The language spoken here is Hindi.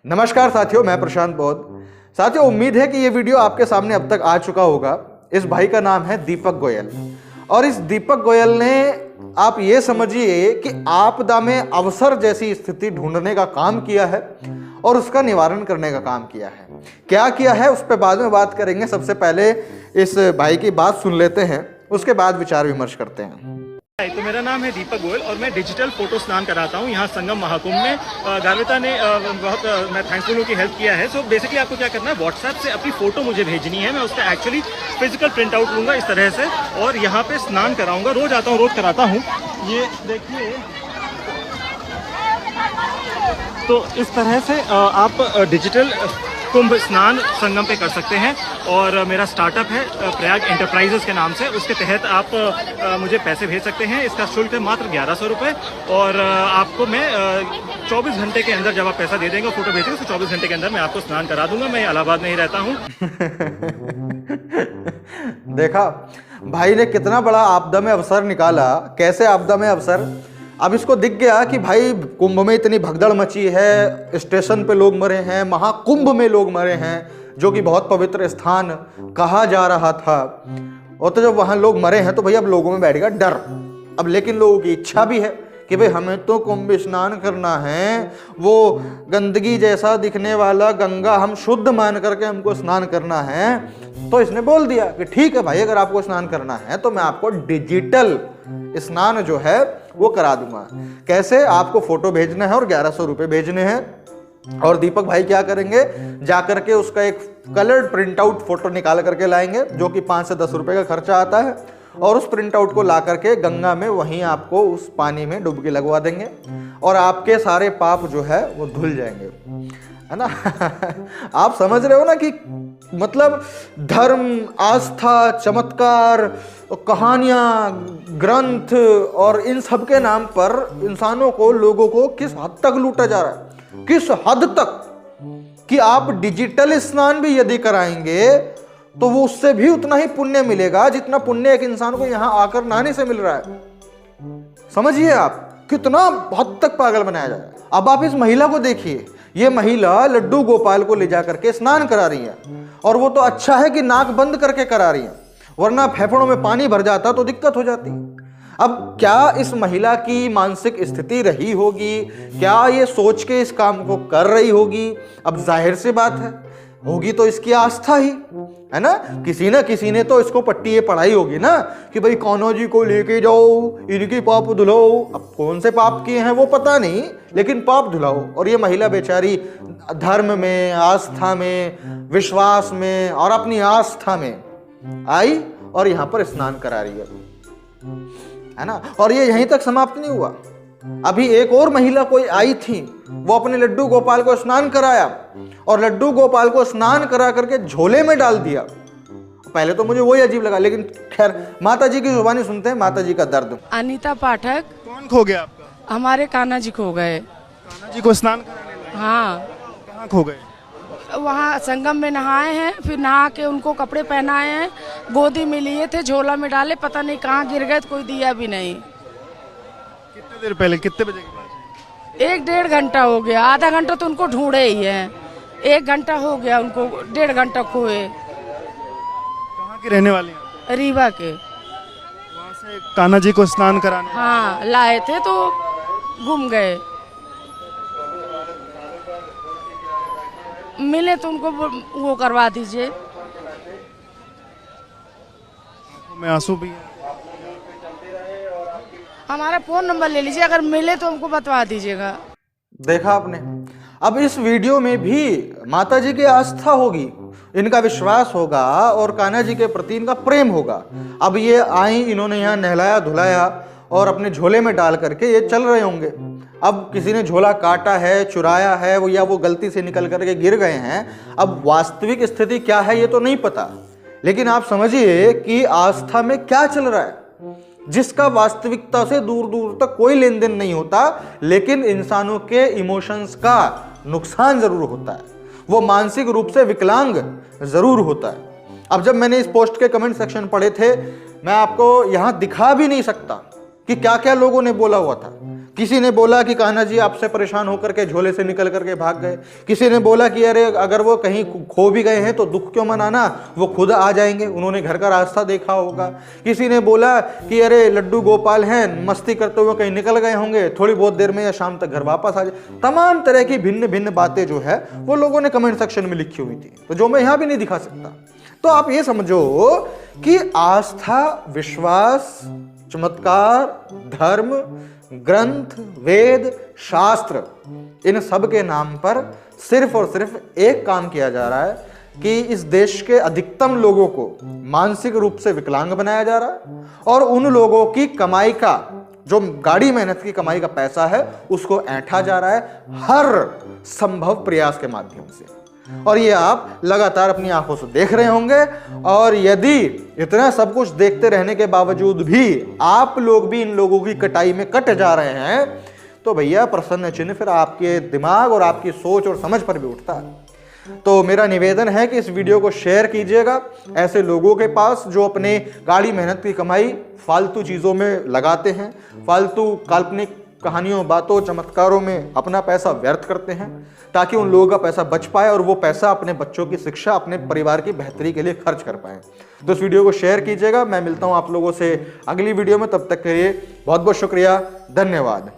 नमस्कार साथियों, मैं प्रशांत बौद्ध। साथियों, उम्मीद है कि ये वीडियो आपके सामने अब तक आ चुका होगा। इस भाई का नाम है दीपक गोयल और इस दीपक गोयल ने, आप ये समझिए कि आपदा में अवसर जैसी स्थिति ढूंढने का काम किया है और उसका निवारण करने का काम किया है। क्या किया है उस पर बाद में बात करेंगे। सबसे पहले इस भाई की बात सुन लेते हैं, उसके बाद विचार विमर्श करते हैं। तो मेरा नाम है दीपक गोयल और मैं डिजिटल फोटो स्नान कराता हूँ यहाँ संगम महाकुंभ में। गार्विता ने बहुत मैं थैंकफुल हूँ कि हेल्प किया है। सो बेसिकली आपको क्या करना है, व्हाट्सएप से अपनी फोटो मुझे भेजनी है। मैं उसका एक्चुअली फिजिकल प्रिंट आउट लूँगा इस तरह से और यहाँ पे स्नान कराऊंगा। रोज आता हूँ, रोज कराता हूँ। ये देखिए, तो इस तरह से आप डिजिटल कुंभ स्नान संगम पे कर सकते हैं। और मेरा स्टार्टअप है प्रयाग एंटरप्राइजेस के नाम से, उसके तहत आप मुझे पैसे भेज सकते हैं। इसका शुल्क है मात्र 1100 रुपये और आपको मैं 24 घंटे के अंदर, जब आप पैसा दे देंगे, फोटो भेजेंगे, तो 24 घंटे के अंदर मैं आपको स्नान करा दूंगा। मैं इलाहाबाद में ही रहता हूँ। देखा भाई ने कितना बड़ा आपदा में अवसर निकाला। कैसे आपदा में अवसर? अब इसको दिख गया कि भाई कुंभ में इतनी भगदड़ मची है, स्टेशन पे लोग मरे हैं, महाकुंभ में लोग मरे हैं, जो कि बहुत पवित्र स्थान कहा जा रहा था। और तो जब वहां लोग मरे हैं तो भाई अब लोगों में बैठ गया डर। अब लेकिन लोगों की इच्छा भी है कि भाई हमें तो कुंभ स्नान करना है, वो गंदगी जैसा दिखने वाला गंगा हम शुद्ध मान करके हमको स्नान करना है। तो इसने बोल दिया कि ठीक है भाई, अगर आपको स्नान करना है तो मैं आपको डिजिटल स्नान जो है वो करा दूंगा। कैसे? आपको फोटो भेजना है और 1100 रुपये भेजने हैं। और दीपक भाई क्या करेंगे, जाकर के उसका एक कलर्ड प्रिंट आउट फोटो निकाल करके लाएंगे, जो कि 5 से 10 रुपए का खर्चा आता है। और उस प्रिंट आउट को ला करके गंगा में वहीं आपको उस पानी में डुबकी लगवा देंगे और आपके सारे पाप जो है वो धुल जाएंगे, है ना। आप समझ रहे हो ना कि मतलब धर्म, आस्था, चमत्कार, कहानियां, ग्रंथ और इन सब के नाम पर इंसानों को, लोगों को किस हद तक लूटा जा रहा है। किस हद तक कि आप डिजिटल स्नान भी यदि कराएंगे तो वो उससे भी उतना ही पुण्य मिलेगा जितना पुण्य एक इंसान को यहां आकर नहाने से मिल रहा है। समझिए आप कितना हद तक पागल बनाया जाए। अब आप इस महिला को देखिए, ये महिला लड्डू गोपाल को ले जाकर के स्नान करा रही है और वो तो अच्छा है कि नाक बंद करके करा रही है, वरना फेफड़ों में पानी भर जाता तो दिक्कत हो जाती। अब क्या इस महिला की मानसिक स्थिति रही होगी, क्या ये सोच के इस काम को कर रही होगी? अब जाहिर सी बात है, होगी तो इसकी आस्था ही, है ना। किसी ने तो इसको पट्टी ये पढ़ाई होगी ना कि भाई कान्हा जी को लेके जाओ, इनकी पाप धुलाओ। अब कौन से पाप किए हैं वो पता नहीं, लेकिन पाप धुलाओ। और ये महिला बेचारी धर्म में, आस्था में, विश्वास में और अपनी आस्था में आई और यहाँ पर स्नान करा रही है ना। और ये यहीं तक समाप्त नहीं हुआ। अभी एक और महिला कोई आई थी, वो अपने लड्डू गोपाल को स्नान कराया और लड्डू गोपाल को स्नान करा करके झोले में डाल दिया। पहले तो मुझे वही अजीब लगा, लेकिन खैर माता जी की जुबानी सुनते हैं, माता जी का दर्द। अनीता पाठक। कौन खो गया आपका? हमारे कान्हा जी खो गए। कान्हा जी को स्नान कराने? हाँ। कहाँ खो गए? वहाँ संगम में नहाए हैं, फिर नहा के उनको कपड़े पहनाए हैं, गोदी में लिए थे, झोला में डाले, पता नहीं कहाँ गिर गए, कोई दिया भी नहीं। कितने देर पहले, कितने बजे के बाद? 1-1.5 घंटा हो गया। आधा घंटा तो उनको ढूंढे ही है, 1 घंटा हो गया उनको, 1.5 घंटा खोए। कहाँ की रहने वाली हैं? रीवा के। वहाँ से कान्हा जी को स्नान कराने? हाँ, लाए थे तो गुम गए। मिले तो उनको वो करवा दीजिए। आंखों में आंसू भी है। हमारा फोन नंबर ले लीजिए, अगर मिले तो हमको बतवा दीजिएगा। देखा आपने? अब इस वीडियो में भी माता जी की आस्था होगी, इनका विश्वास होगा और कान्हा जी के प्रति इनका प्रेम होगा। अब ये आई, इन्होंने यहाँ नहलाया धुलाया और अपने झोले में डाल करके ये चल रहे होंगे। अब किसी ने झोला काटा है, चुराया है वो, या वो गलती से निकल करके गिर गए हैं। अब वास्तविक स्थिति क्या है ये तो नहीं पता, लेकिन आप समझिए कि आस्था में क्या चल रहा है, जिसका वास्तविकता से दूर दूर तक कोई लेन देन नहीं होता, लेकिन इंसानों के इमोशंस का नुकसान जरूर होता है, वो मानसिक रूप से विकलांग जरूर होता है। अब जब मैंने इस पोस्ट के कमेंट सेक्शन पढ़े थे, मैं आपको यहां दिखा भी नहीं सकता कि क्या क्या लोगों ने बोला हुआ था। किसी ने बोला कि कान्हा जी आपसे परेशान होकर के झोले से निकल करके भाग गए। किसी ने बोला कि अरे अगर वो कहीं खो भी गए हैं तो दुख क्यों मनाना, वो खुद आ जाएंगे, उन्होंने घर का रास्ता देखा होगा। किसी ने बोला कि अरे लड्डू गोपाल हैं, मस्ती करते हुए कहीं निकल गए होंगे, थोड़ी बहुत देर में या शाम तक घर वापस आ जाए। तमाम तरह की भिन्न भिन्न बातें जो है वो लोगों ने कमेंट सेक्शन में लिखी हुई थी, तो जो मैं यहां भी नहीं दिखा सकता। तो आप ये समझो कि आस्था, विश्वास, चमत्कार, धर्म, ग्रंथ, वेद, शास्त्र, इन सब के नाम पर सिर्फ और सिर्फ एक काम किया जा रहा है कि इस देश के अधिकतम लोगों को मानसिक रूप से विकलांग बनाया जा रहा है और उन लोगों की कमाई का, जो गाड़ी मेहनत की कमाई का पैसा है, उसको ऐंठा जा रहा है हर संभव प्रयास के माध्यम से। और ये आप लगातार अपनी आंखों से देख रहे होंगे। और यदि इतना सब कुछ देखते रहने के बावजूद भी आप लोग भी इन लोगों की कटाई में कट जा रहे हैं, तो भैया प्रश्न चिन्ह फिर आपके दिमाग और आपकी सोच और समझ पर भी उठता है। तो मेरा निवेदन है कि इस वीडियो को शेयर कीजिएगा ऐसे लोगों के पास जो अपने गाड़ी मेहनत की कमाई फालतू चीज़ों में लगाते हैं, फालतू काल्पनिक कहानियों, बातों, चमत्कारों में अपना पैसा व्यर्थ करते हैं, ताकि उन लोगों का पैसा बच पाए और वो पैसा अपने बच्चों की शिक्षा, अपने परिवार की बेहतरी के लिए खर्च कर पाए। तो इस वीडियो को शेयर कीजिएगा। मैं मिलता हूं आप लोगों से अगली वीडियो में, तब तक के लिए बहुत बहुत शुक्रिया, धन्यवाद।